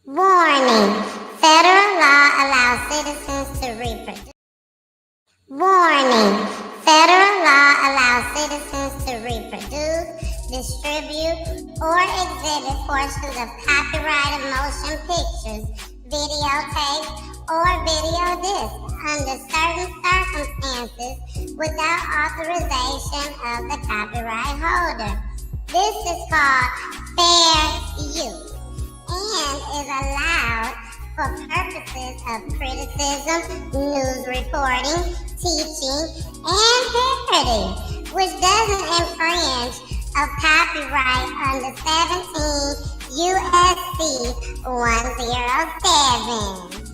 Warning. Federal law allows citizens to reproduce. Warning. Federal law allows citizens to reproduce, distribute, or exhibit portions of copyrighted motion pictures, videotapes, or video discs under certain circumstances without authorization of the copyright holder. This is called fair use and is allowed for purposes of criticism, news reporting, teaching, and parody, which doesn't infringe of copyright under 17 USC 107.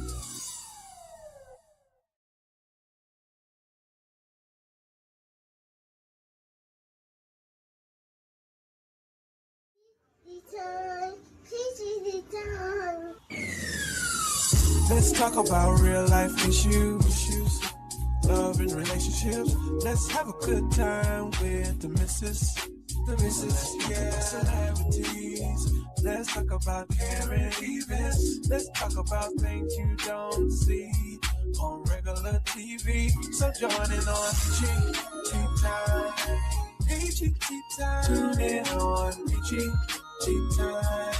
Let's talk about real life issues, love and relationships. Let's have a good time with the missus, yeah, celebrities. Let's talk about current events. Let's talk about things you don't see on regular TV. So join in on PG Time. PG Time. Tune in on PG Time.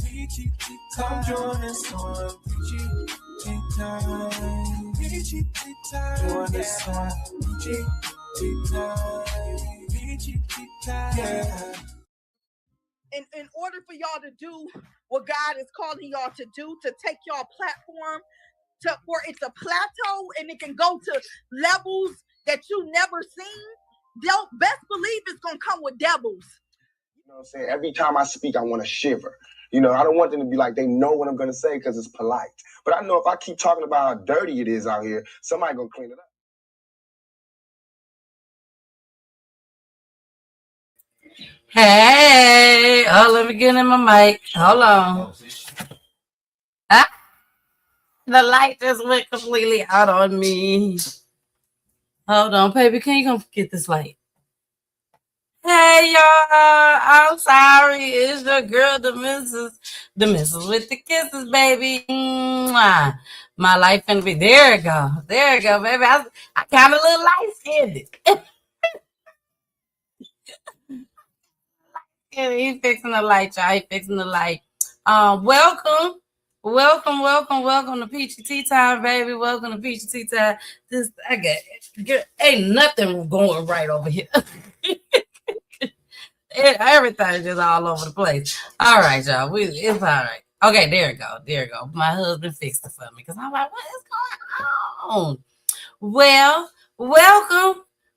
PG Time. Come join us on PG Time. PG Time. Join us on PG Time. PG Time. Yeah. In order for y'all to do what God is calling y'all to do, to take y'all platform for it to plateau and it can go to levels that you never seen, don't best believe it's gonna come with devils. You know what I'm saying? Every time I speak, I want to shiver. You know, I don't want them to be like, they know what I'm going to say because it's polite. But I know if I keep talking about how dirty it is out here, somebody going to clean it up. Hey, let me get in my mic. Hold on. The light just went completely out on me. Hold on, baby. Can you come get this light? Hey, y'all. I'm sorry. It's your girl, the missus with the kisses, baby. Mwah. My life finna be. There it go. There it go, baby. I kind of look light-skinned. He's fixing the light, y'all. He's fixing the light. Welcome to Peachy Tea Time, baby. Welcome to Peachy Tea Time. Ain't nothing going right over here. Everything's just all over the place. All right, y'all. It's all right. Okay, there it go. My husband fixed it for me because I'm like, what is going on? Well,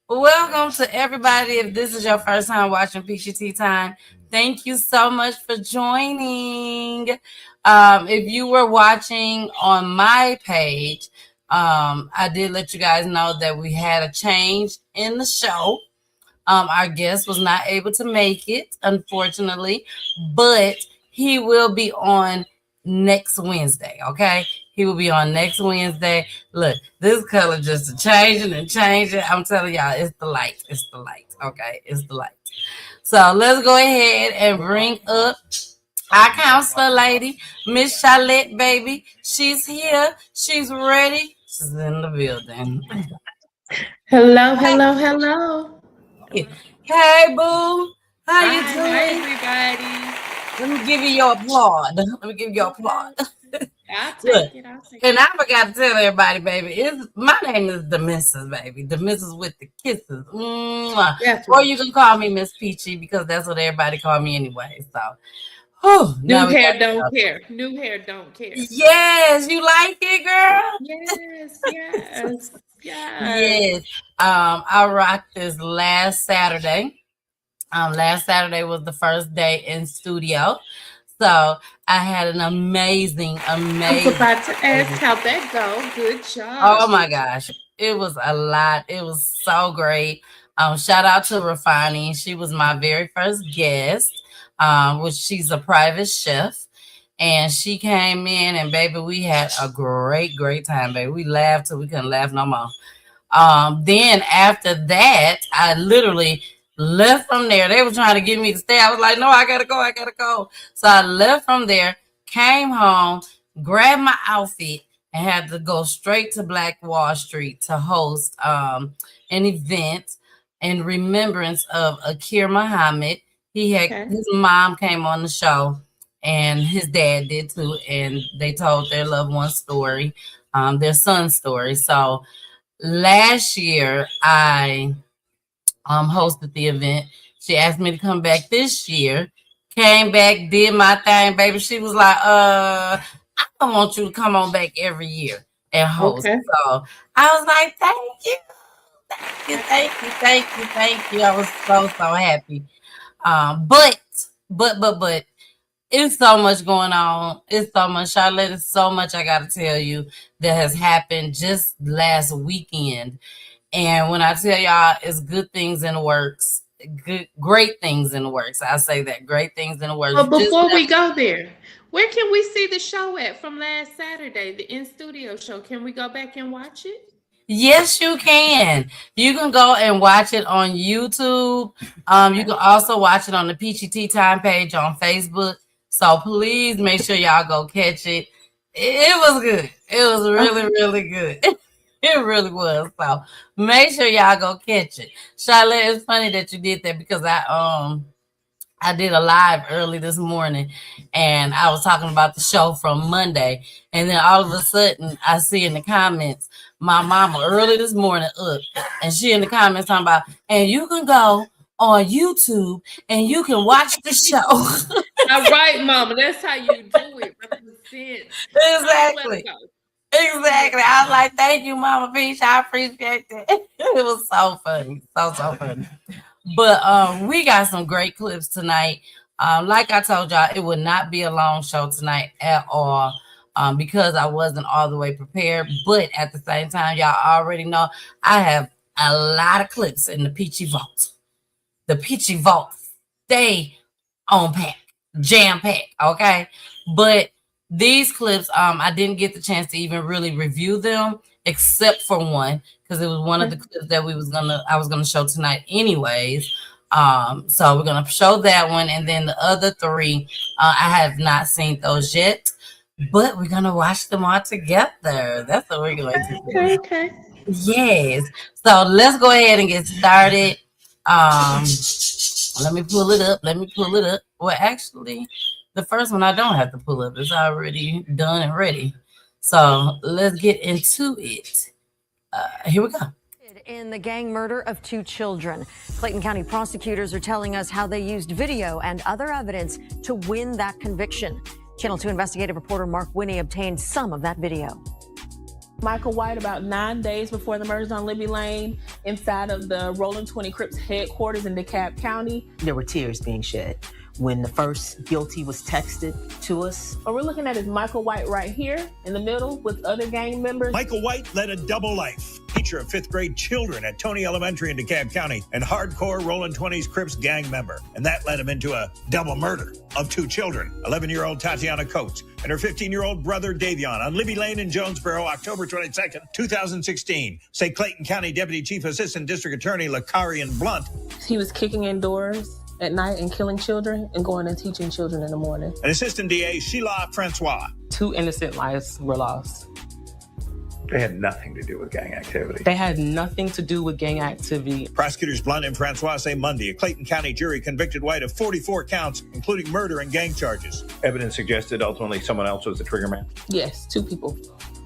welcome to everybody. If this is your first time watching Peachy Tea Time, thank you so much for joining. If you were watching on my page, I did let you guys know that we had a change in the show. Our guest was not able to make it, unfortunately, but he will be on next Wednesday, okay? He will be on next Wednesday. Look, this color just changing. I'm telling y'all, it's the light, okay? It's the light. So let's go ahead and bring up our counselor lady, Miss Charlotte, baby. She's here. She's ready. She's in the building. Hello. Hey, boo. How you doing? Hi, everybody. Let me give you your applaud. I'll take it. And I forgot to tell everybody, baby, my name is the Missus, baby. The Missus with the kisses. Or you can call me Miss Peachy because that's what everybody call me anyway. So, New hair don't care. Yes, you like it, girl? Yes. I rocked this last Saturday. Last Saturday was the first day in studio. So I had an amazing. I was about to ask how that go. Good job. Oh my gosh. It was a lot. It was so great. Shout out to Rafani. She was my very first guest, which she's a private chef. And she came in and baby, we had a great time, baby. We laughed till we couldn't laugh no more. Then after that, I literally left from there. They were trying to get me to stay. I was like, no, I gotta go. So I left from there, came home, grabbed my outfit, and had to go straight to Black Wall Street to host an event in remembrance of Akir Muhammad. His mom came on the show, and his dad did too, and they told their loved one's story, their son's story. So last year I hosted the event. She asked me to come back this year. Came back, did my thing, baby. She was like, I don't want you to come on back every year and host. Okay. So I was like, thank you. I was so happy. But it's so much going on. It's so much, Charlotte. It's so much I gotta tell you that has happened just last weekend. And when I tell y'all, it's good things in the works. Great things in the works. I say that, great things in the works. But before we go there, where can we see the show at from last Saturday, the in-studio show? Can we go back and watch it? Yes, you can. You can go and watch it on YouTube. You can also watch it on the Peachy Tea Time page on Facebook. So please make sure y'all go catch it. It was good. It was really, really good. It really was. So make sure y'all go catch it. Charlotte, it's funny that you did that because I did a live early this morning and I was talking about the show from Monday. And then all of a sudden I see in the comments, my mama early this morning up, and she in the comments talking about, and you can go on YouTube and you can watch the show. All right, mama. That's how you do it. Exactly. Exactly. I was like, thank you, Mama Peach. I appreciate that. It was so funny. So funny. But we got some great clips tonight. Like I told y'all, it would not be a long show tonight at all. Because I wasn't all the way prepared. But at the same time, y'all already know I have a lot of clips in the Peachy Vault. The Peachy Vault, stay on pack, jam pack, okay? But these clips, I didn't get the chance to even really review them, except for one, because it was one of the clips that I was gonna show tonight anyways. So we're gonna show that one, and then the other three, I have not seen those yet. But we're going to watch them all together. That's what we're going to do. Okay. Yes. So let's go ahead and get started. Let me pull it up. Well, actually, the first one I don't have to pull up. It's already done and ready. So let's get into it. Here we go. In the gang murder of 2 children, Clayton County prosecutors are telling us how they used video and other evidence to win that conviction. Channel 2 investigative reporter Mark Winnie obtained some of that video. Michael White, about 9 days before the murders on Libby Lane, inside of the Rolling 20 Crips headquarters in DeKalb County. There were tears being shed when the first guilty was texted to us. What we're looking at is Michael White right here in the middle with other gang members. Michael White led a double life. Teacher of 5th grade children at Tony Elementary in DeKalb County and hardcore Rolling 20s Crips gang member. And that led him into a double murder of 2 children, 11-year-old Tatiana Coates and her 15-year-old brother Davion on Libby Lane in Jonesboro, October 22nd, 2016. Say Clayton County Deputy Chief Assistant District Attorney Lakarian Blunt. He was kicking in doors at night and killing children and going and teaching children in the morning. And Assistant DA Sheila Francois. 2 innocent lives were lost. They had nothing to do with gang activity. They had nothing to do with gang activity. Prosecutors Blunt and Francois say Monday a Clayton County jury convicted White of 44 counts, including murder and gang charges. Evidence suggested ultimately someone else was the trigger man. Yes, 2 people.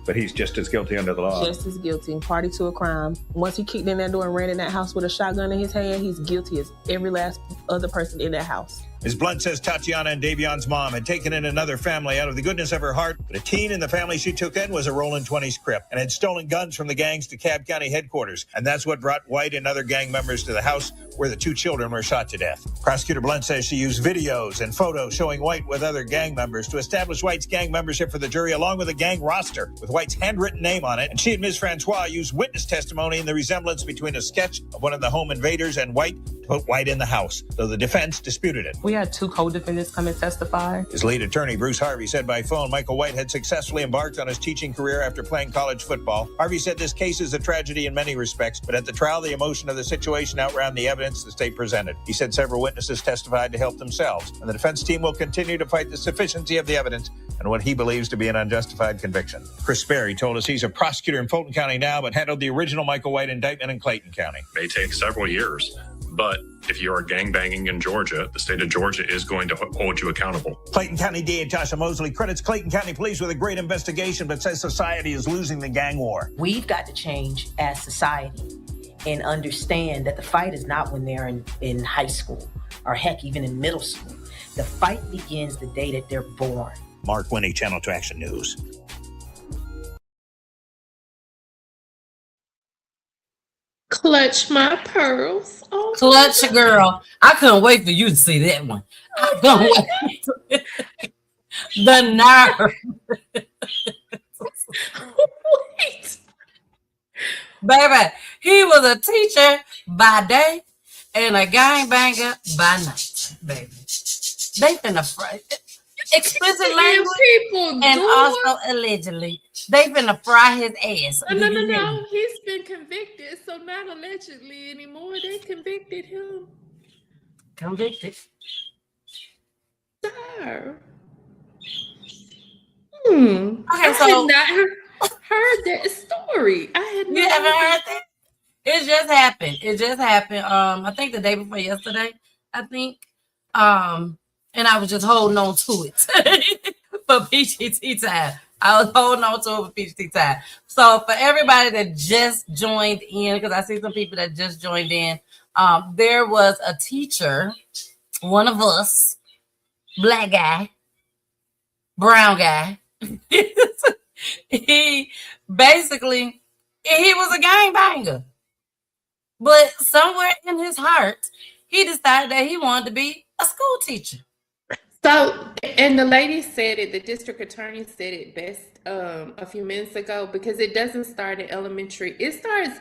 But he's just as guilty under the law. Just as guilty. Party to a crime. Once he kicked in that door and ran in that house with a shotgun in his hand, he's guilty as every last other person in that house. Ms. Blunt says Tatiana and Davion's mom had taken in another family out of the goodness of her heart, but a teen in the family she took in was a Rolling 20s Crip and had stolen guns from the gang's DeKalb County headquarters. And that's what brought White and other gang members to the house where the 2 children were shot to death. Prosecutor Blunt says she used videos and photos showing White with other gang members to establish White's gang membership for the jury, along with a gang roster with White's handwritten name on it. And she and Ms. Francois used witness testimony in the resemblance between a sketch of one of the home invaders and White to put White in the house, though the defense disputed it. We had 2 co-defendants come and testify. His lead attorney, Bruce Harvey, said by phone Michael White had successfully embarked on his teaching career after playing college football. Harvey said this case is a tragedy in many respects, but at the trial, the emotion of the situation outran the evidence the state presented. He said several witnesses testified to help themselves, and the defense team will continue to fight the sufficiency of the evidence and what he believes to be an unjustified conviction. Chris Berry told us he's a prosecutor in Fulton County now, but handled the original Michael White indictment in Clayton County. It may take several years, but if you are gangbanging in Georgia, the state of Georgia is going to hold you accountable. Clayton County DA Tasha Mosley credits Clayton County Police with a great investigation, but says society is losing the gang war. We've got to change as society and understand that the fight is not when they're in high school or heck, even in middle school. The fight begins the day that they're born. Mark Winnie, Channel 2 Action News. Clutch my pearls. Oh, Clutch, girl. I couldn't wait for you to see that one. I couldn't wait. The nerve. Wait. Baby, he was a teacher by day and a gangbanger by night, baby. They finna fry explicit language People and also allegedly they finna fry his ass. No. He's been convicted, so not allegedly anymore. They convicted him. Convicted. Sir. Okay, I so had not heard that story. I had not. You haven't heard that? It just happened. I think the day before yesterday. And I was just holding on to it for PGT time. I was holding on to it for PGT time. So for everybody that just joined in, because I see some people that just joined in, there was a teacher, one of us, black guy, brown guy. He was a gangbanger. But somewhere in his heart, he decided that he wanted to be a school teacher. So, and the lady said it, the district attorney said it best a few minutes ago, because it doesn't start in elementary. It starts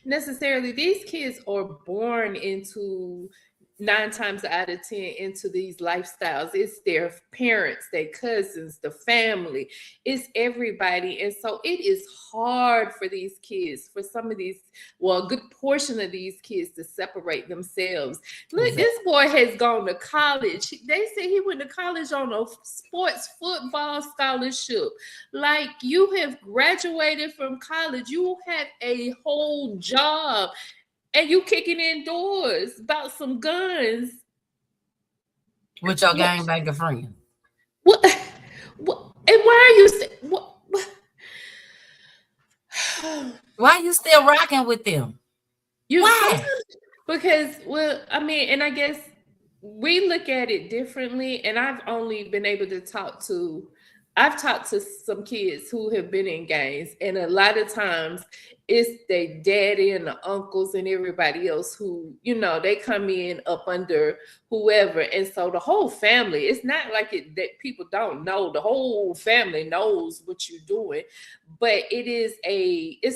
necessarily, these kids are born into 9 times out of 10 into these lifestyles. It's their parents, their cousins, the family, it's everybody. And so it is hard for these kids, for some of these, well, a good portion of these kids to separate themselves. Look, this boy has gone to college. They say he went to college on a sports football scholarship. Like, you have graduated from college, you have a whole job, and you kicking indoors about some guns with your gangbanger friend. What? And why are you? What? Why are you still rocking with them? Why? Because, well, I mean, and I guess we look at it differently. And I've only been able to talked to some kids who have been in gangs, and a lot of times it's their daddy and the uncles and everybody else who, you know, they come in up under whoever. And so the whole family, it's not like it that people don't know. The whole family knows what you're doing, but it's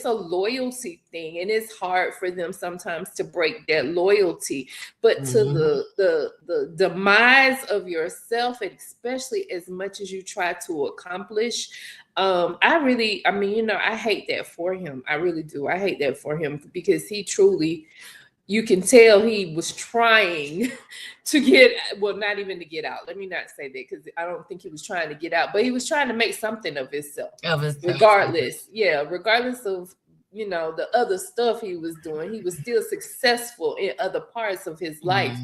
a loyalty thing, and it's hard for them sometimes to break that loyalty. But to the demise of yourself, and especially as much as you try to accomplish, I hate that for him. I really do. I hate that for him, because he truly, you can tell he was trying to not even to get out. Let me not say that, because I don't think he was trying to get out, but he was trying to make something of himself. Regardless. Yeah. Regardless of, you know, the other stuff he was doing, he was still successful in other parts of his life.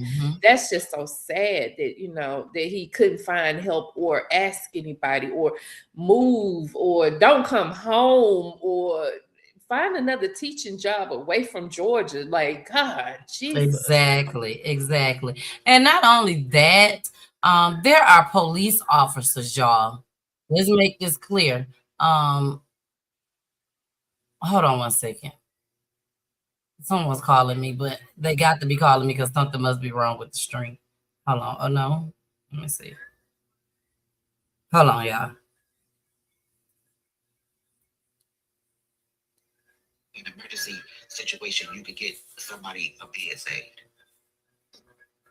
That's just so sad that, you know, that he couldn't find help or ask anybody or move or don't come home or find another teaching job away from Georgia. Like, God, Jesus. Exactly. And not only that, there are police officers, y'all. Let's make this clear. Hold on one second. Someone's calling me, but they got to be calling me because something must be wrong with the string. Hold on. Oh, no. Let me see. Hold on, y'all. In an emergency situation, you could get somebody a bed saved.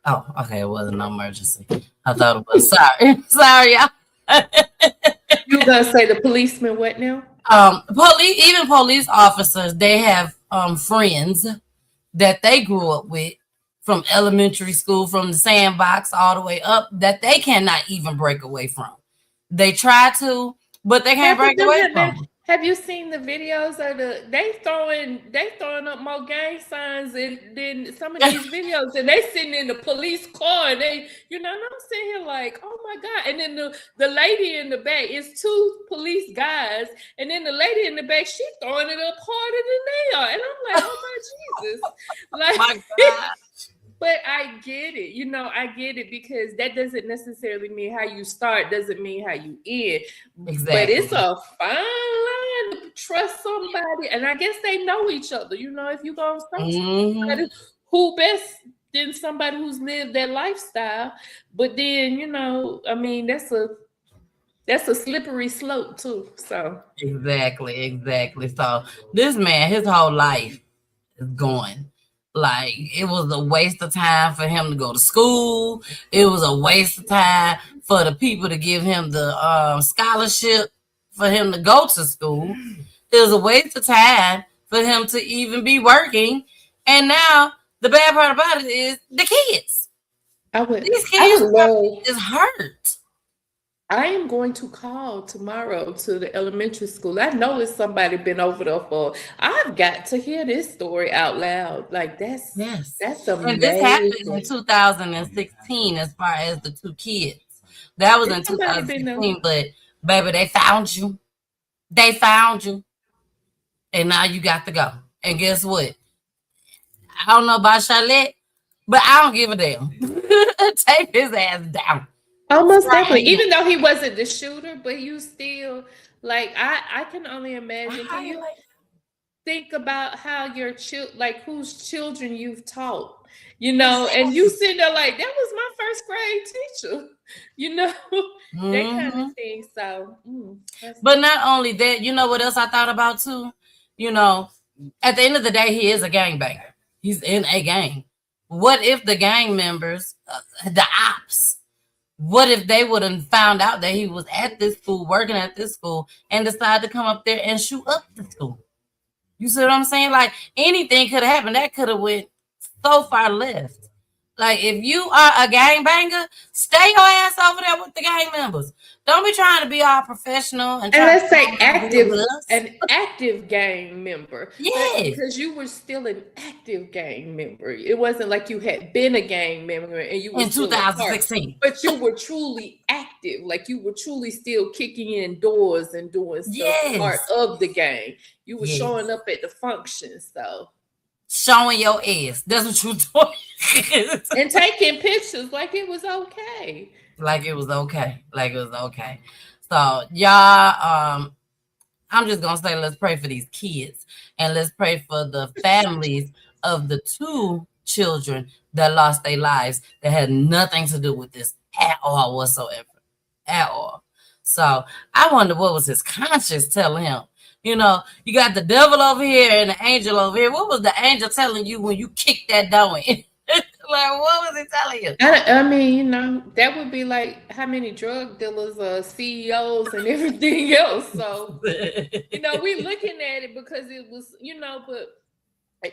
Oh, okay, it wasn't no emergency. I thought it was. Sorry, sorry, y'all. You were gonna say the policeman what now? Even police officers, they have friends that they grew up with from elementary school, from the sandbox all the way up, that they cannot even break away from. They try to, but they can't break away from them. Have you seen the videos of they throwing up more gang signs than some of these videos, and they sitting in the police car, and they, and I'm sitting here like, oh my God. And then the lady in the back is two police guys, and then the lady in the back, she throwing it up harder than they are. And I'm like, oh my Jesus. Like, my God. But I get it, I get it, because that doesn't necessarily mean how you start, doesn't mean how you end. Exactly. But it's a fine line to trust somebody, and I guess they know each other. If you're gonna trust somebody, who best than somebody who's lived that lifestyle? But then, I mean, that's a slippery slope too. So exactly. So this man, his whole life is going. Like, it was a waste of time for him to go to school. It was a waste of time for the people to give him the scholarship for him to go to school. It was a waste of time for him to even be working. And now the bad part about it is the kids. These kids is hurt. I am going to call tomorrow to the elementary school. I know it's somebody been over there for. I've got to hear this story out loud. Like, that's amazing. And this happened in 2016 as far as the two kids. That was in 2016, but baby, they found you. They found you. And now you got to go. And guess what? I don't know about Charlotte, but I don't give a damn. Take his ass down. Almost definitely. Even though he wasn't the shooter, but you still, like, I can only imagine. Can you think about how your whose children you've taught, and you sitting there like, that was my first grade teacher, that kind of thing. So, but not only that, you know what else I thought about too? At the end of the day, he is a gangbanger. He's in a gang. What if the gang members, the ops, what if they would have found out that he was at this school, working at this school, and decided to come up there and shoot up the school? You see what I'm saying? Like, anything could have happened. That could have went so far left. Like, if you are a gangbanger, stay your ass over there with the gang members. Don't be trying to be all professional and let's say an active gang member. Yes. Because you were still an active gang member. It wasn't like you had been a gang member and you were in 2016. But you were truly active. Like, you were truly still kicking in doors and doing stuff part of the gang. You were showing up at the functions, so. Showing your ass. That's what you doing. And taking pictures like it was okay. Like it was okay. So, y'all, I'm just going to say, let's pray for these kids. And let's pray for the families of the two children that lost their lives that had nothing to do with this at all whatsoever. At all. So, I wonder what was his conscience telling him. You got the devil over here and the angel over here. What was the angel telling you when you kicked that door in? Like, what was he telling you? I mean, that would be like how many drug dealers are CEOs and everything else. So, we looking at it because it was, but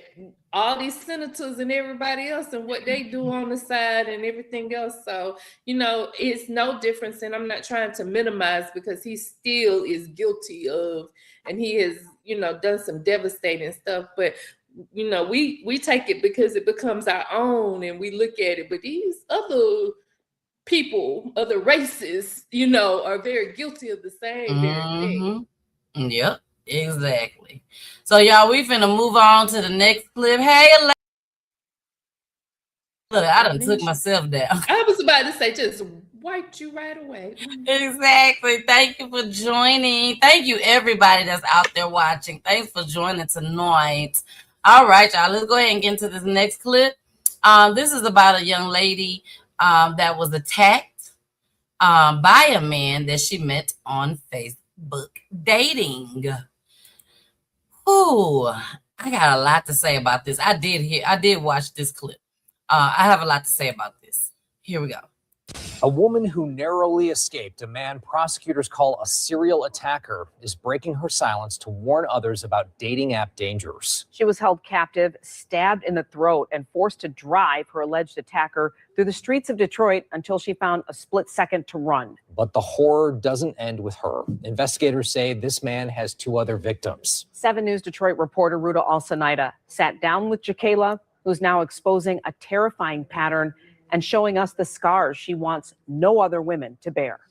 all these senators and everybody else and what they do on the side and everything else. So, it's no difference. And I'm not trying to minimize, because he still is guilty of, and he has, done some devastating stuff. But, we take it because it becomes our own and we look at it. But these other people, other races, are very guilty of the same very thing. Yep, exactly. So, y'all, we finna move on to the next clip. Hey, look, I done took myself down. I was about to say, just wiped you right away. Exactly. Thank you for joining. Thank you, everybody that's out there watching. Thanks for joining tonight. All right, y'all, let's go ahead and get into this next clip. This is about a young lady that was attacked by a man that she met on Facebook dating. Ooh, I got a lot to say about this. I did watch this clip. I have a lot to say about this. Here we go. A woman who narrowly escaped a man prosecutors call a serial attacker is breaking her silence to warn others about dating app dangers. She was held captive, stabbed in the throat, and forced to drive her alleged attacker through the streets of Detroit until she found a split second to run. But the horror doesn't end with her. Investigators say this man has 2 other victims. 7 News Detroit reporter Ruta Alcenaida sat down with Jakayla, who's now exposing a terrifying pattern and showing us the scars she wants no other women to bear.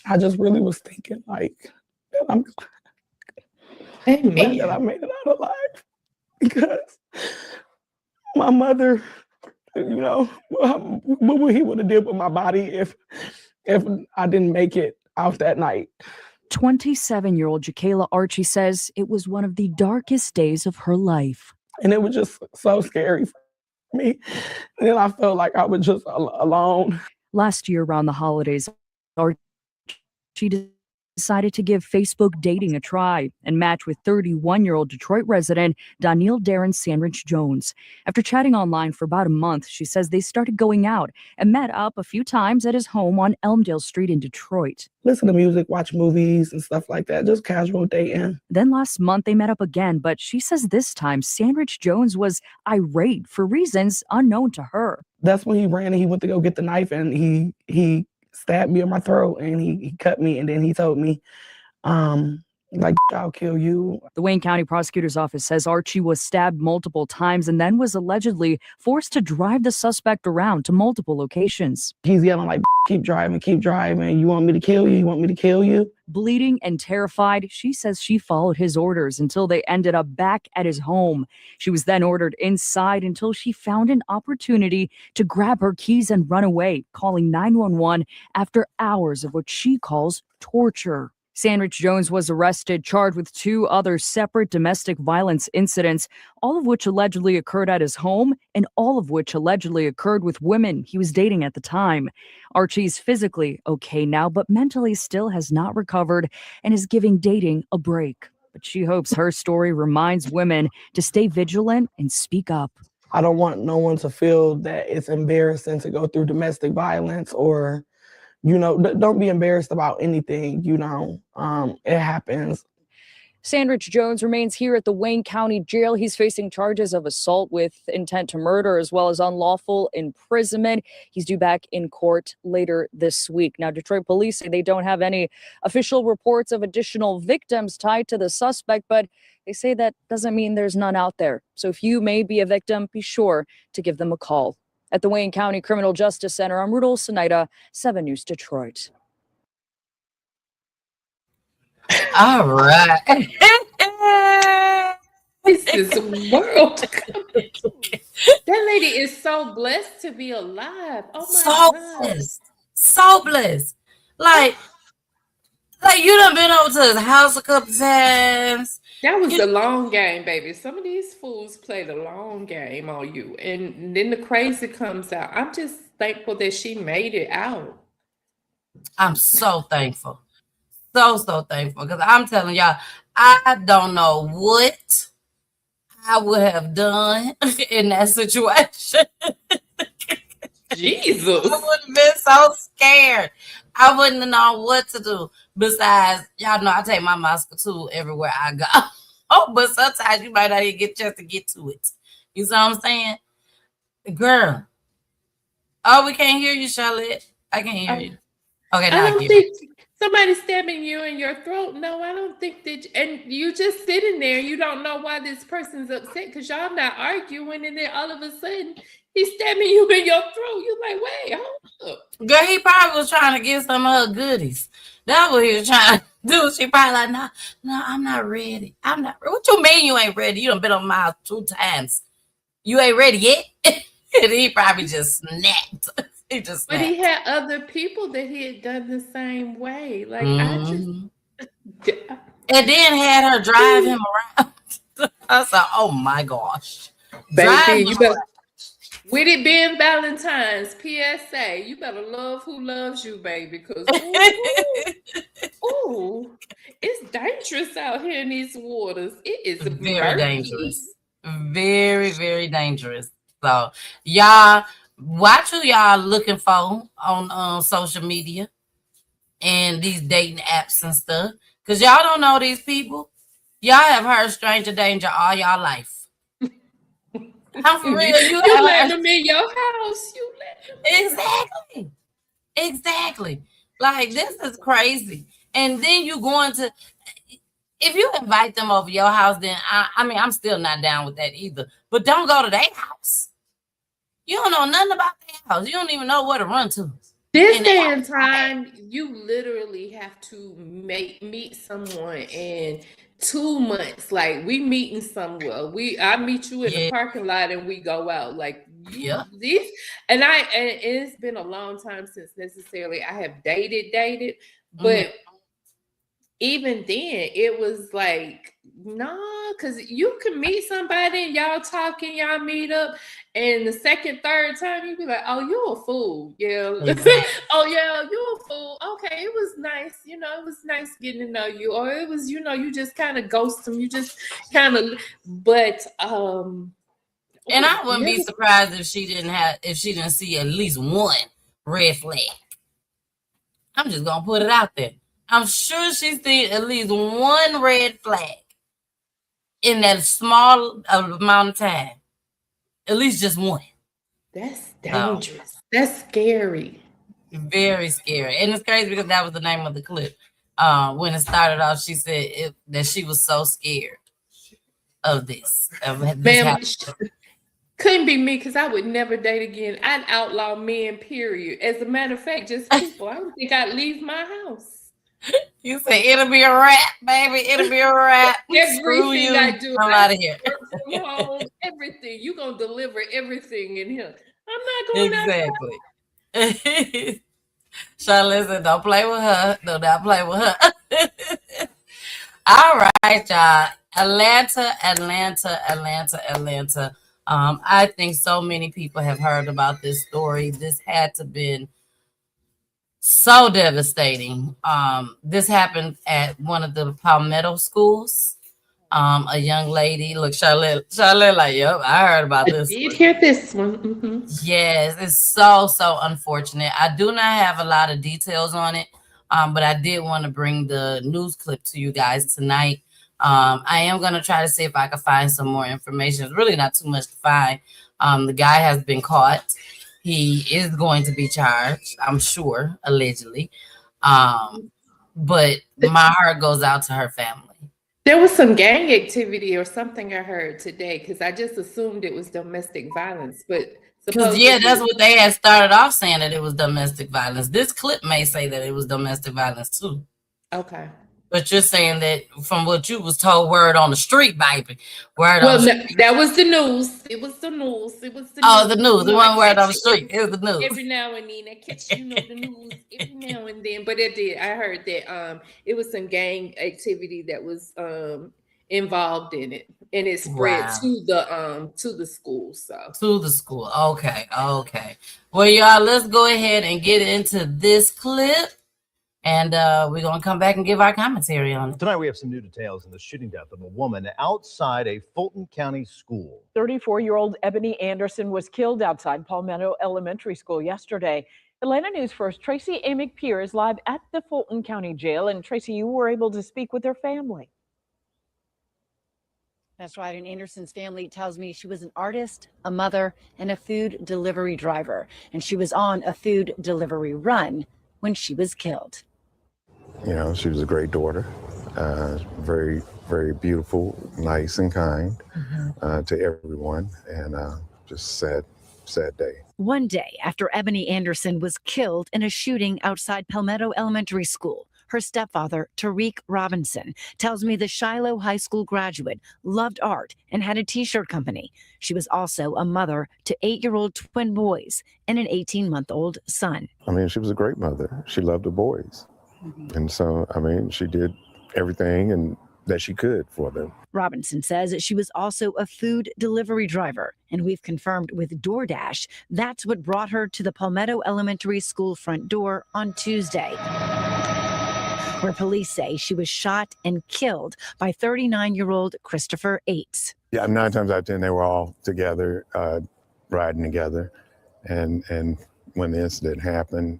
I just really was thinking, like, that I'm glad that I made it out alive, because my mother, you know, what he would have did with my body if I didn't make it out that night. 27-year-old Jakayla Archie says it was one of the darkest days of her life. And it was just so scary for me. And then I felt like I was just alone. Last year around the holidays, Archie decided to give Facebook dating a try and match with 31-year-old Detroit resident Danielle Darren Sandridge Jones. After chatting online for about a month, she says they started going out and met up a few times at his home on Elmdale Street in Detroit. Listen to music, watch movies and stuff like that, just casual dating. Then last month they met up again, but she says this time Sandridge Jones was irate for reasons unknown to her. That's when he ran and he went to go get the knife, and he stabbed me in my throat, and he cut me, and then he told me, like, I'll kill you. The Wayne County Prosecutor's Office says Archie was stabbed multiple times and then was allegedly forced to drive the suspect around to multiple locations. He's yelling like, keep driving, you want me to kill you, you want me to kill you? Bleeding and terrified, she says she followed his orders until they ended up back at his home. She was then ordered inside until she found an opportunity to grab her keys and run away, calling 911 after hours of what she calls torture. Sandridge Jones was arrested, charged with 2 other separate domestic violence incidents, all of which allegedly occurred at his home and all of which allegedly occurred with women he was dating at the time. Archie's physically okay now, but mentally still has not recovered and is giving dating a break. But she hopes her story reminds women to stay vigilant and speak up. I don't want no one to feel that it's embarrassing to go through domestic violence, or don't be embarrassed about anything, it happens. Sandridge Jones remains here at the Wayne County Jail. He's facing charges of assault with intent to murder as well as unlawful imprisonment. He's due back in court later this week. Now, Detroit police say they don't have any official reports of additional victims tied to the suspect, but they say that doesn't mean there's none out there. So if you may be a victim, be sure to give them a call. At the Wayne County Criminal Justice Center, I'm Ruta Alcenaida, 7 News Detroit. All right. This is world. That lady is so blessed to be alive. Oh my God. Blessed. So blessed. Like you done been over to his house a couple times. That was the long game, baby. Some of these fools play the long game on you, and then the crazy comes out. I'm just thankful that she made it out. I'm so thankful. So thankful. Because I'm telling y'all, I don't know what I would have done in that situation. Jesus. I would have been so scared. I wouldn't have known what to do. Besides, y'all know I take my mask too everywhere I go. Oh, but sometimes you might not even get a chance to get to it. You see what I'm saying? Girl. Oh, we can't hear you, Charlotte. I can't hear you. Okay, now I don't think somebody stabbing you in your throat. No, I don't think that. And you just sitting there. You don't know why this person's upset because y'all not arguing. And then all of a sudden, he's stabbing you in your throat. You're like, wait, hold up. Girl, he probably was trying to get some of her goodies. That's what he was trying to do. She probably like, no, I'm not ready. I'm not ready. What you mean you ain't ready? You done been on my house 2 times. You ain't ready yet? And he probably just snapped. He just snapped. But he had other people that he had done the same way. Like, and then had her drive him around. I said, oh my gosh. Baby, you better. With it being Valentine's, PSA, you better love who loves you, baby, because ooh, it's dangerous out here in these waters. It is very dangerous. Very, very dangerous. So, y'all, watch who y'all looking for on social media and these dating apps and stuff. Because y'all don't know these people. Y'all have heard stranger danger all y'all life. I'm for real. You let them in your house. You let them. Exactly. Like, this is crazy. And then you going to, if you invite them over your house, then I mean, I'm still not down with that either. But don't go to their house. You don't know nothing about their house. You don't even know where to run to. This day and time, you literally have to meet someone in 2 months. Like, we meeting somewhere. I meet you in the parking lot and we go out. Like, these, and it's been a long time since necessarily I have dated, but even then it was like, nah, because you can meet somebody and y'all talking, y'all meet up, and the second, third time you be like, oh, you a fool. Yeah. Exactly. Oh yeah, you a fool. Okay, it was nice, it was nice getting to know you. Or it was, you just kind of ghost them. You just kind of, but and I wouldn't be surprised if she didn't see at least one red flag. I'm just gonna put it out there. I'm sure she's seen at least one red flag in that small amount of time. At least just one. That's dangerous. That's scary. Very scary. And it's crazy because that was the name of the clip. When it started off, she said that she was so scared of this. Couldn't be me, because I would never date again. I'd outlaw men, period. As a matter of fact, just people. I don't think I'd leave my house. You say it'll be a wrap, baby. It'll be a wrap. Everything I do, I'm out of here. Work from home, everything. You gonna deliver everything in here. I'm not going Exactly. Charlotte said, don't play with her. Do not play with her. All right, y'all. Atlanta. I think so many people have heard about this story. This had to been so devastating. This happened at one of the Palmetto schools. A young lady, look, Charlotte, like, yep, I heard about this. I did hear this one. Mm-hmm. Yes, it's so unfortunate. I do not have a lot of details on it, but I did want to bring the news clip to you guys tonight. I am going to try to see if I can find some more information. It's really not too much to find. The guy has been caught. He is going to be charged, I'm sure, allegedly. But my heart goes out to her family. There was some gang activity or something I heard today, because I just assumed it was domestic violence. But that's what they had started off saying, that it was domestic violence. This clip may say that it was domestic violence too. Okay. But you're saying that from what you was told, word on the street, baby. That was the news. It was the news. It was the news. The news. The one word on the street. It was the news. Every now and then, I catch the news every now and then. But it did. I heard that it was some gang activity that was involved in it, and it spread to the school. To the school. Okay. Well, y'all, let's go ahead and get into this clip. And we're going to come back and give our commentary on it. Tonight, we have some new details in the shooting death of a woman outside a Fulton County school. 34-year-old Ebony Anderson was killed outside Palmetto Elementary School yesterday. Atlanta News First Tracy Amick Pierre is live at the Fulton County Jail. And Tracy, you were able to speak with her family. That's right. And Anderson's family tells me she was an artist, a mother, and a food delivery driver. And she was on a food delivery run when she was killed. You know, she was a great daughter, very, very beautiful, nice and kind to everyone, and just sad day. One day after Ebony Anderson was killed in a shooting outside Palmetto Elementary School, her stepfather, Tariq Robinson, tells me the Shiloh High School graduate loved art and had a t-shirt company. She was also a mother to 8-year-old twin boys and an 18-month-old son. I mean, she was a great mother. She loved the boys. And so, I mean, she did everything that she could for them. Robinson says she was also a food delivery driver, and we've confirmed with DoorDash that's what brought her to the Palmetto Elementary School front door on Tuesday, where police say she was shot and killed by 39-year-old Christopher Ates. Yeah, 9 times out of 10, they were all together, riding together. And when the incident happened,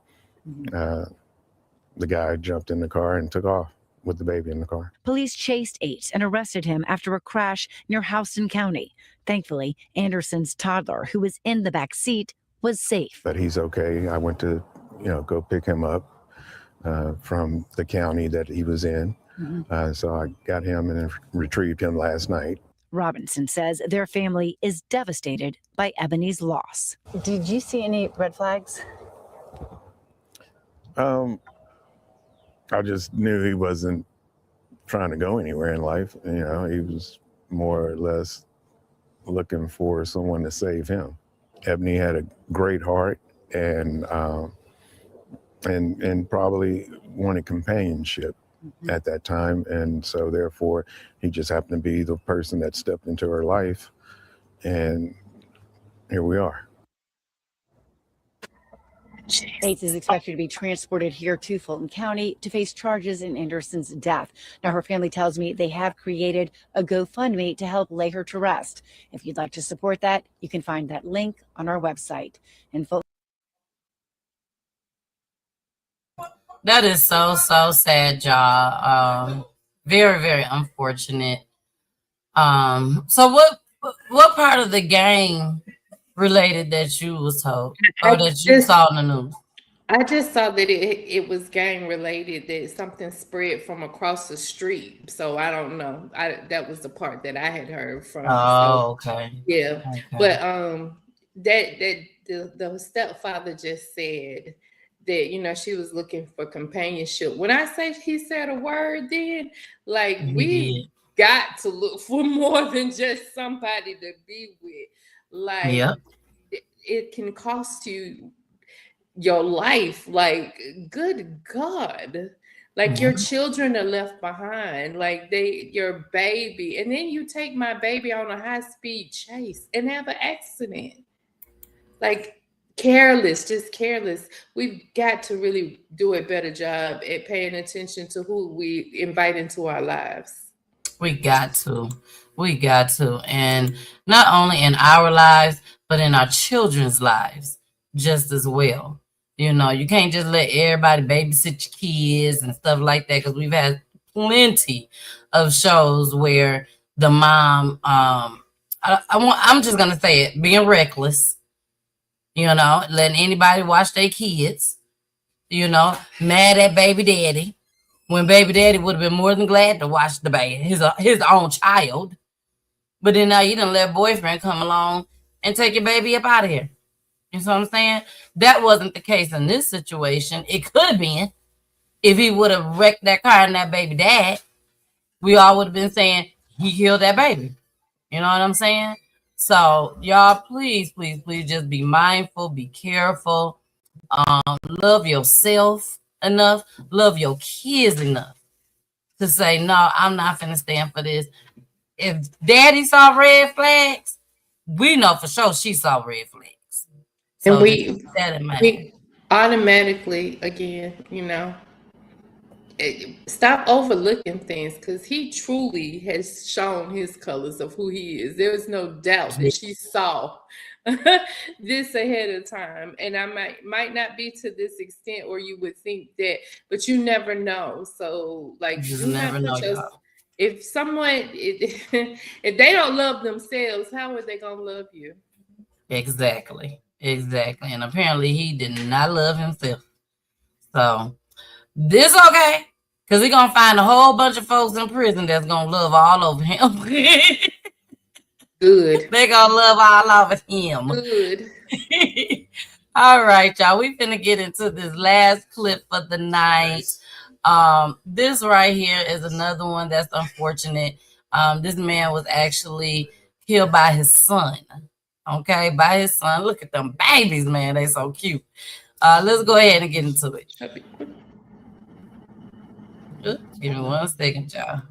the guy jumped in the car and took off with the baby in the car. Police chased 8 and arrested him after a crash near Houston County. Thankfully, Anderson's toddler, who was in the back seat, was safe. But he's okay. I went to, go pick him up from the county that he was in. So I got him and retrieved him last night. Robinson says their family is devastated by Ebony's loss. Did you see any red flags? I just knew he wasn't trying to go anywhere in life. He was more or less looking for someone to save him. Ebony had a great heart and probably wanted companionship at that time. And so therefore, he just happened to be the person that stepped into her life. And here we are. Bates is expected to be transported here to Fulton County to face charges in Anderson's death. Now, her family tells me they have created a GoFundMe to help lay her to rest. If you'd like to support that, you can find that link on our website. In Fulton. That is so sad, y'all. Very, very unfortunate. So what part of the gang related that you was told or that you saw in the news? I just saw that it was gang related, that something spread from across the street. So I don't know. That was the part that I had heard from. Oh, okay. Yeah. Okay. But the stepfather just said that, she was looking for companionship. When I say he said a word, then we got to look for more than just somebody to be with. It can cost you your life. Good God. Your children are left behind. Your baby. And then you take my baby on a high-speed chase and have an accident. Just careless. We've got to really do a better job at paying attention to who we invite into our lives. We got to. And not only in our lives, but in our children's lives just as well. You can't just let everybody babysit your kids and stuff like that, because we've had plenty of shows where the mom, I'm just going to say it, being reckless, letting anybody watch their kids, mad at baby daddy, when baby daddy would have been more than glad to watch the baby, his own child. But then now you done let boyfriend come along and take your baby up out of here. You see what I'm saying? That wasn't the case in this situation. It could have been if he would have wrecked that car and that baby dad. We all would have been saying he killed that baby. You know what I'm saying? So y'all, please just be mindful, be careful. Love yourself enough, love your kids enough to say, no, I'm not finna stand for this. If daddy saw red flags, we know for sure she saw red flags. So and we automatically, again, stop overlooking things, because he truly has shown his colors of who he is. There is no doubt that she saw this ahead of time, and I might not be to this extent, or you would think that, but you never know. So you never know. If someone, if they don't love themselves, how are they gonna love you? Exactly. And apparently he did not love himself. So this okay, because he's gonna find a whole bunch of folks in prison that's gonna love all over him. Good. They're gonna love all over him. Good. All right, y'all. We finna get into this last clip for the night. This right here is another one that's unfortunate. This man was actually killed by his son. Okay, by his son. Look at them babies, man. They so cute. Let's go ahead and get into it. Give me 1 second, y'all.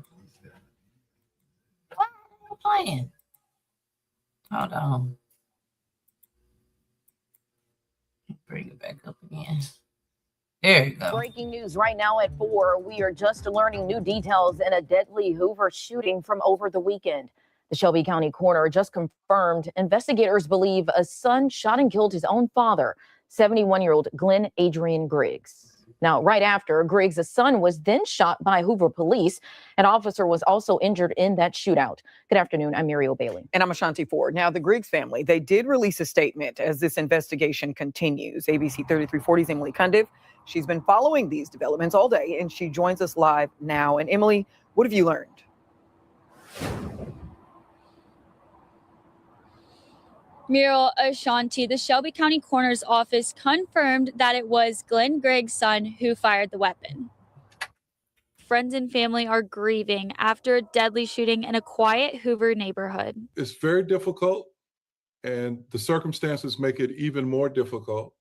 What are you playing? Hold on. Bring it back up again. There you go. Breaking news right now at 4. We are just learning new details in a deadly Hoover shooting from over the weekend. The Shelby County coroner just confirmed investigators believe a son shot and killed his own father, 71-year-old Glenn Adrian Griggs. Now, right after Griggs' son was then shot by Hoover police, an officer was also injured in that shootout. Good afternoon. I'm Muriel Bailey. And I'm Ashanti Ford. Now, the Griggs family, they did release a statement as this investigation continues. ABC 3340's Emily Cundiff, she's been following these developments all day, and she joins us live now. And Emily, what have you learned? Muriel, Ashanti, the Shelby County Coroner's Office confirmed that it was Glenn Griggs' son who fired the weapon. Friends and family are grieving after a deadly shooting in a quiet Hoover neighborhood. It's very difficult, and the circumstances make it even more difficult.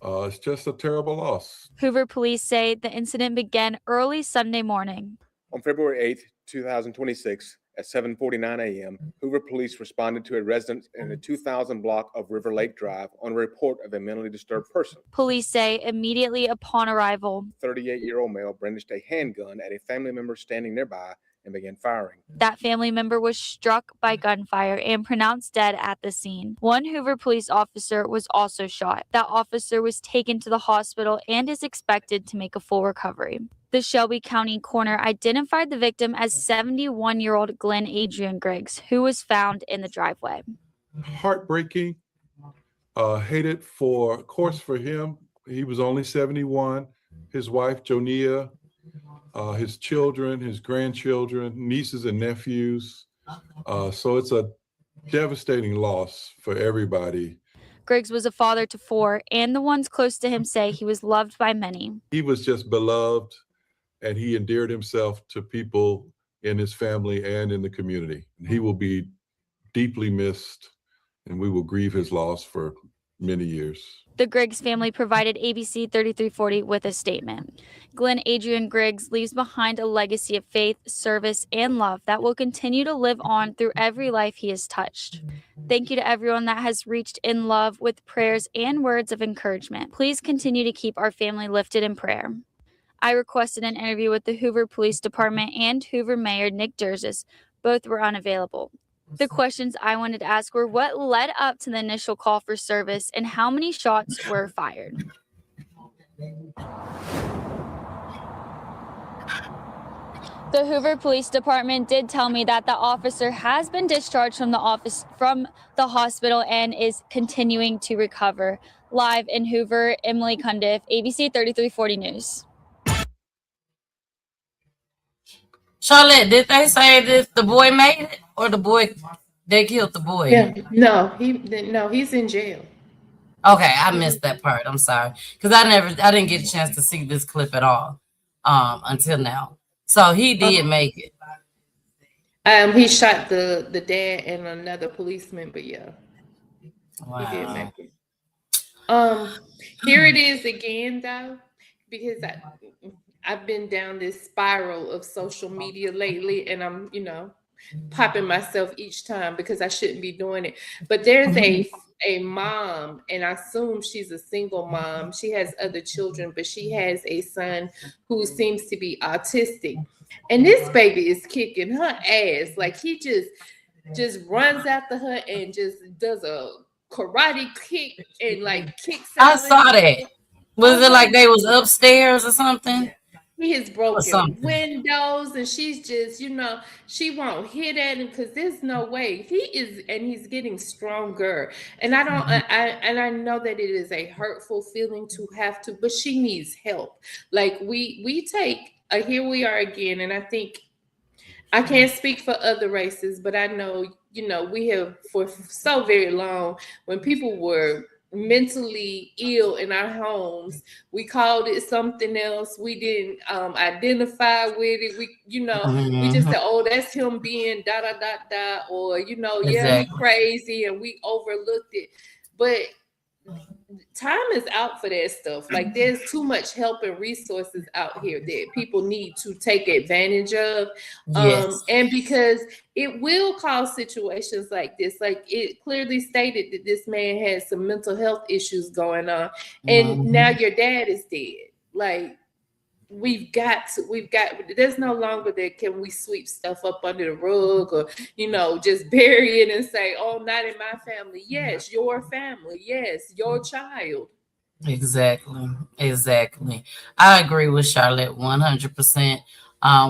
It's just a terrible loss. Hoover police say the incident began early Sunday morning. On February 8th, 2026, at 7:49 a.m., Hoover police responded to a residence in the 2000 block of River Lake Drive on a report of a mentally disturbed person. Police say immediately upon arrival, 38-year-old male brandished a handgun at a family member standing nearby and began firing. that family member was struck by gunfire and pronounced dead at the scene. One Hoover police officer was also shot. That officer was taken to the hospital and is expected to make a full recovery. The Shelby County coroner identified the victim as 71-year-old Glenn Adrian Griggs, who was found in the driveway. Heartbreaking, hated for, of course, for him. He was only 71. His wife, Jonia, his children, his grandchildren, nieces and nephews. So it's a devastating loss for everybody. Griggs was a father to 4, and the ones close to him say he was loved by many. He was just beloved, and he endeared himself to people in his family and in the community. He will be deeply missed, and we will grieve his loss for many years. The Griggs family provided ABC 3340 with a statement. Glenn Adrian Griggs leaves behind a legacy of faith, service, and love that will continue to live on through every life he has touched. Thank you to everyone that has reached in love with prayers and words of encouragement. Please continue to keep our family lifted in prayer. I requested an interview with the Hoover Police Department and Hoover Mayor Nick Durzis. Both were unavailable. The questions I wanted to ask were what led up to the initial call for service and how many shots were fired. The Hoover Police Department did tell me that the officer has been discharged from the hospital and is continuing to recover. Live in Hoover, Emily Cundiff, ABC 3340 News. Charlotte, did they say that the boy made it, or the boy they killed the boy? Yeah, no, he's in jail. Okay, I missed that part. I'm sorry, because I didn't get a chance to see this clip at all until now. So he did make it. He shot the dad and another policeman, but yeah, Wow. he did make it. Here it is again, though, because I've been down this spiral of social media lately, and I'm, popping myself each time because I shouldn't be doing it. But there's a mom, and I assume she's a single mom. She has other children, but she has a son who seems to be autistic. And this baby is kicking her ass. Like he just runs after her and just does a karate kick and like kicks. I saw that. Was it like they was upstairs or something? He has broken windows, and she's just, she won't hit at him because there's no way he's getting stronger. And I know that it is a hurtful feeling to have to, but she needs help. Like we take here we are again, and I think I can't speak for other races, but I know, we have for so very long when people were mentally ill in our homes, we called it something else. We didn't identify with it. We we just said, oh, that's him being da da da da, or Exactly. yeah, he's crazy, and we overlooked it. But time is out for that stuff. Like there's too much help and resources out here that people need to take advantage of. Yes. And because it will cause situations like this. Like it clearly stated that this man had some mental health issues going on, and now your dad is dead. Like there's no longer that can we sweep stuff up under the rug or just bury it and say, oh, not in my family. Yes, your family. Yes, your child. Exactly. I agree with Charlotte 100%.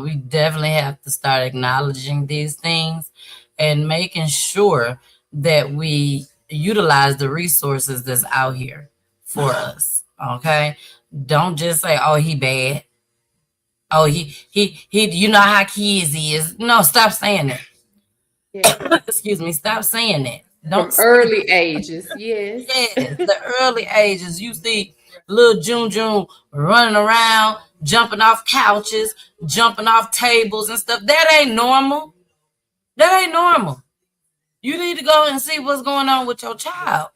We definitely have to start acknowledging these things and making sure that we utilize the resources that's out here for us. Okay. Don't just say, oh, he bad. Oh, he, you know how kids is. No, stop saying that. Yeah. Excuse me. Stop saying that. From early ages. Yes. Yes, the early ages. You see little June running around, jumping off couches, jumping off tables and stuff. That ain't normal. That ain't normal. You need to go and see what's going on with your child.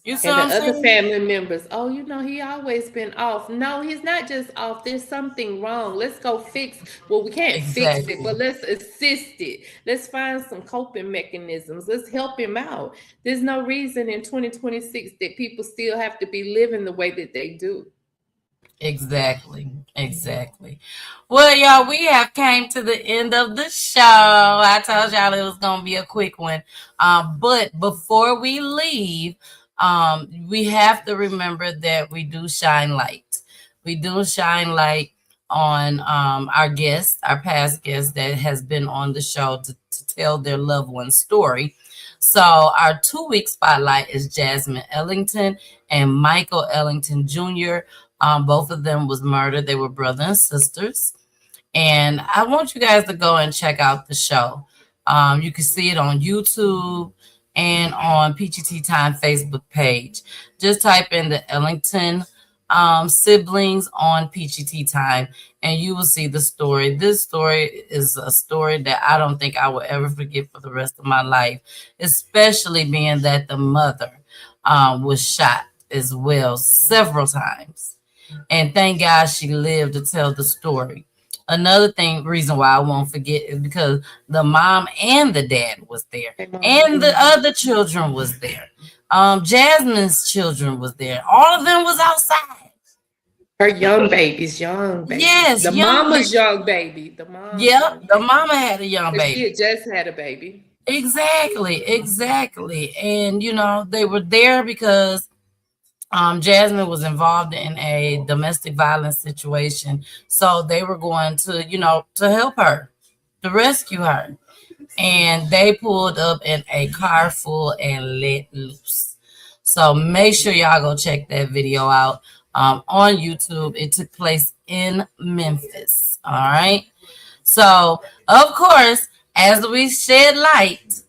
You see And what the I'm other saying? family members, oh, he always been off. No, he's not just off. There's something wrong. Let's go fix. Well, we can't fix it, but let's assist it. Let's find some coping mechanisms. Let's help him out. There's no reason in 2026 that people still have to be living the way that they do. Exactly. Well, y'all, we have came to the end of the show. I told y'all it was gonna be a quick one. But before we leave, we have to remember that we do shine light. We do shine light on our guests, our past guests that has been on the show to tell their loved one's story. So our 2-week spotlight is Jasmine Ellington and Michael Ellington Jr. Both of them was murdered. They were brother and sisters. And I want you guys to go and check out the show. You can see it on YouTube and on PGT Time Facebook page. Just type in the Ellington siblings on PGT Time and you will see the story. This story is a story that I don't think I will ever forget for the rest of my life, especially being that the mother was shot as well several times. And thank God she lived to tell the story. Another reason why I won't forget is because the mom and the dad was there, and the other children was there. Jasmine's children was there. All of them was outside. Her young babies. Yes, the mama's young baby. The mom. Yep, the mama had a young baby. She had just had a baby. Exactly. And they were there because Jasmine was involved in a domestic violence situation. So they were going to, to help her, to rescue her. And they pulled up in a car full and let loose. So make sure y'all go check that video out on YouTube. It took place in Memphis. All right. So, of course, as we shed light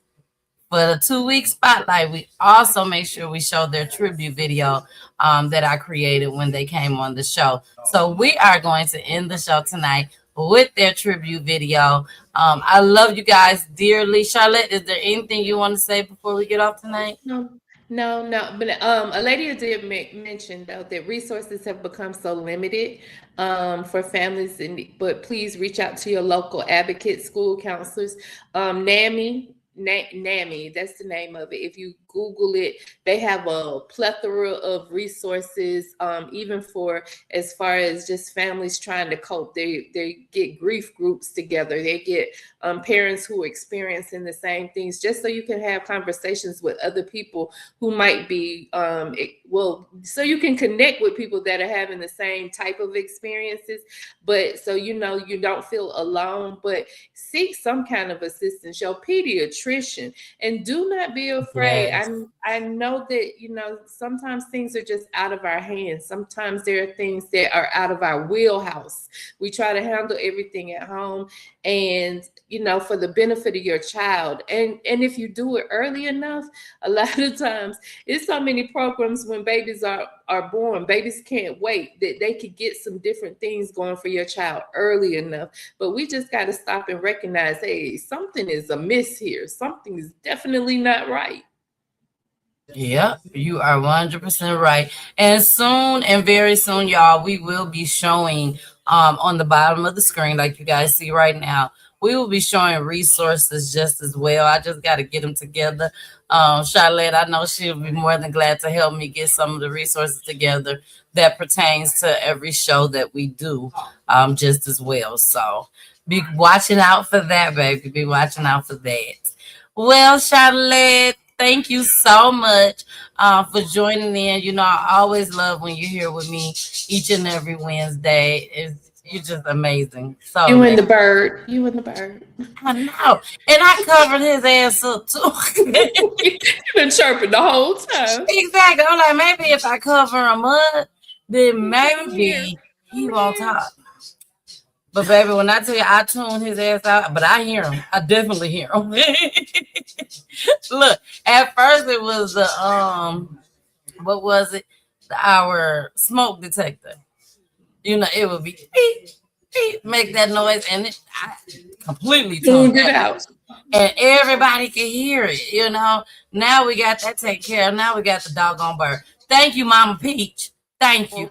for the 2-week spotlight, we also make sure we show their tribute video that I created when they came on the show. So we are going to end the show tonight with their tribute video. I love you guys dearly. Charlotte, is there anything you want to say before we get off tonight? No. But a lady did mention though that resources have become so limited for families, but please reach out to your local advocate, school counselors, NAMI, that's the name of it. If you Google it, they have a plethora of resources, even for as far as just families trying to cope. They get grief groups together. They get parents who are experiencing the same things, just so you can have conversations with other people who might be, so you can connect with people that are having the same type of experiences, but so you don't feel alone, but seek some kind of assistance, your pediatrician, and do not be afraid. Yes. I know that, sometimes things are just out of our hands. Sometimes there are things that are out of our wheelhouse. We try to handle everything at home and, for the benefit of your child. And if you do it early enough, a lot of times it's so many programs when babies are born, babies can't wait, that they could get some different things going for your child early enough. But we just got to stop and recognize, hey, something is amiss here. Something is definitely not right. Yep, you are 100% right. And very soon, y'all, we will be showing on the bottom of the screen, like you guys see right now, we will be showing resources just as well. I just got to get them together. Charlotte, I know she'll be more than glad to help me get some of the resources together that pertains to every show that we do, just as well. So be watching out for that, baby. Be watching out for that. Well, Charlotte, thank you so much for joining in. You know, I always love when you're here with me each and every Wednesday. You're just amazing. So You and the bird. You and the bird. I know. And I covered his ass up too. You've been chirping the whole time. Exactly. I'm like, maybe if I cover him up, then maybe he won't talk. But baby, when I tell you I tune his ass out, but I hear him. I definitely hear him. Look, at first it was the what was it? Our smoke detector. You know, it would be beep, beep, make that noise, and I completely tuned it out. And everybody can hear it, you know. Now we got that taken care of. Now we got the doggone bird. Thank you, Mama Peach. Thank you.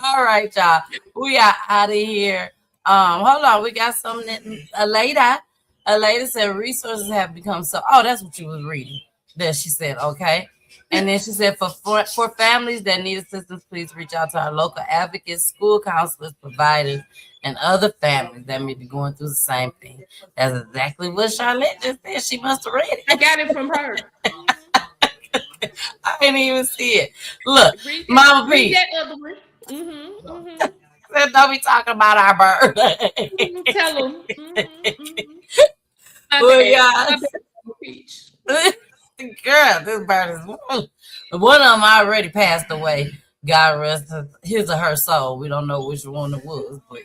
All right, y'all. We are out of here. Hold on. We got something. A lady said resources have become so. Oh, that's what you was reading. Then she said, okay. And then she said, for families that need assistance, please reach out to our local advocates, school counselors, providers, and other families that may be going through the same thing. That's exactly what Charlotte just said. She must have read it. I got it from her. I didn't even see it. Look, Mama P. Read that other one. Don't be talking about our bird. Tell them. Well, yeah. Girl, this bird is one of them already passed away. God rest his or her soul. We don't know which one it was, but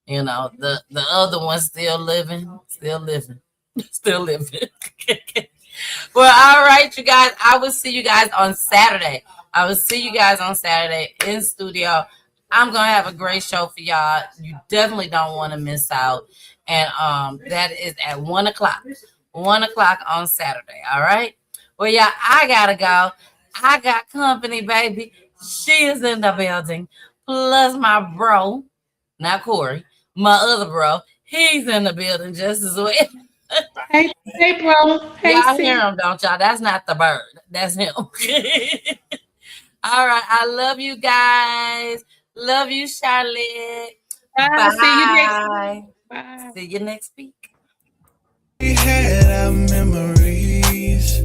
you know, the other one's still living. Well, all right, you guys. I will see you guys on Saturday. In studio. I'm gonna have a great show for y'all. You definitely don't want to miss out. And that is at 1:00. 1:00 on Saturday. All right. Well, yeah, I gotta go. I got company, baby. She is in the building. Plus my bro, not Corey, my other bro. He's in the building just as well. Hey, bro. Hey, y'all hear him, don't y'all? That's not the bird. That's him. All right. I love you guys. Love you, Charlotte. Bye. See you next week. Bye. See you next week. We had our memories.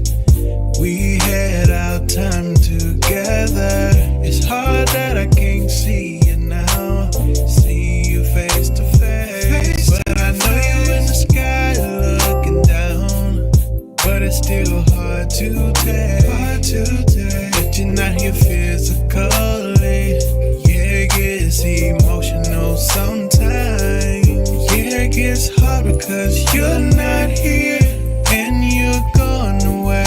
We had our time together. It's hard that I can't see you now. See you face to face. But I know you in the sky looking down. But it's still hard to tell. That you're not here physically. Yeah, it gets emotional sometimes. Yeah, it gets hard because you're not here and you're gone away.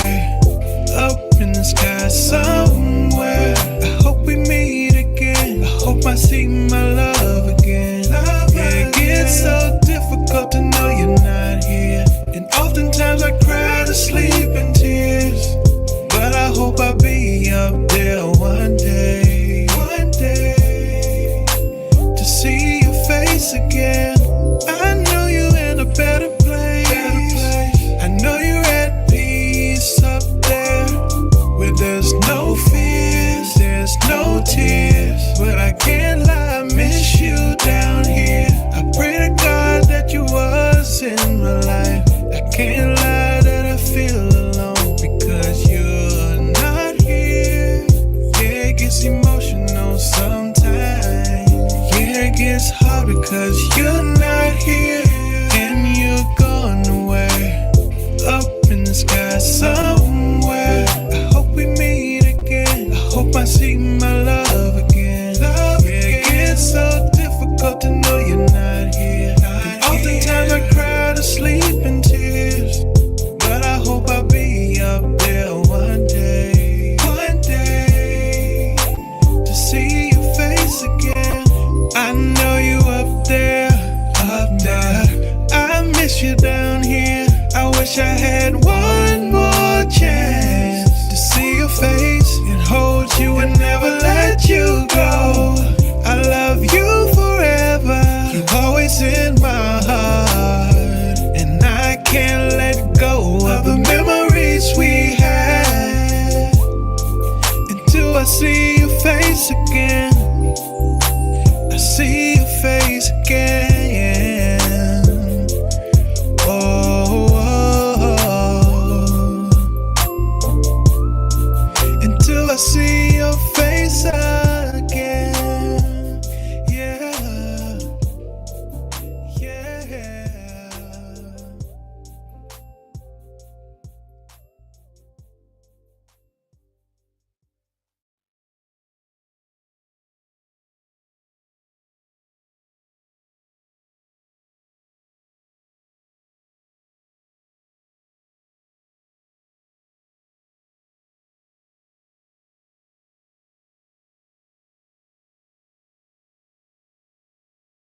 Up in the sky somewhere. I hope we meet again. I hope I see my love again. Yeah, it gets so difficult to know you're not here. And oftentimes I cry to sleep in tears. But I hope I'll be up there one day. One day. To see your face again. I know you're in a better place. I know you're at peace up there. Where there's no fears, there's no tears. But I can't lie, I miss you down here. I pray to God that you was in my life. I can't lie that I feel alone because you're not here. Yeah, it gets emotional sometimes. Yeah, it gets hard because you're not here and you're gone away. Up in the sky somewhere. I hope we meet again. I hope I see my love again. Yeah, it gets so difficult to know you're not here. And oftentimes I cry to sleep in tears. But I hope I'll be up there one day. One day. To see your face again. I know you up there. Up there. see your face again. I see your face again.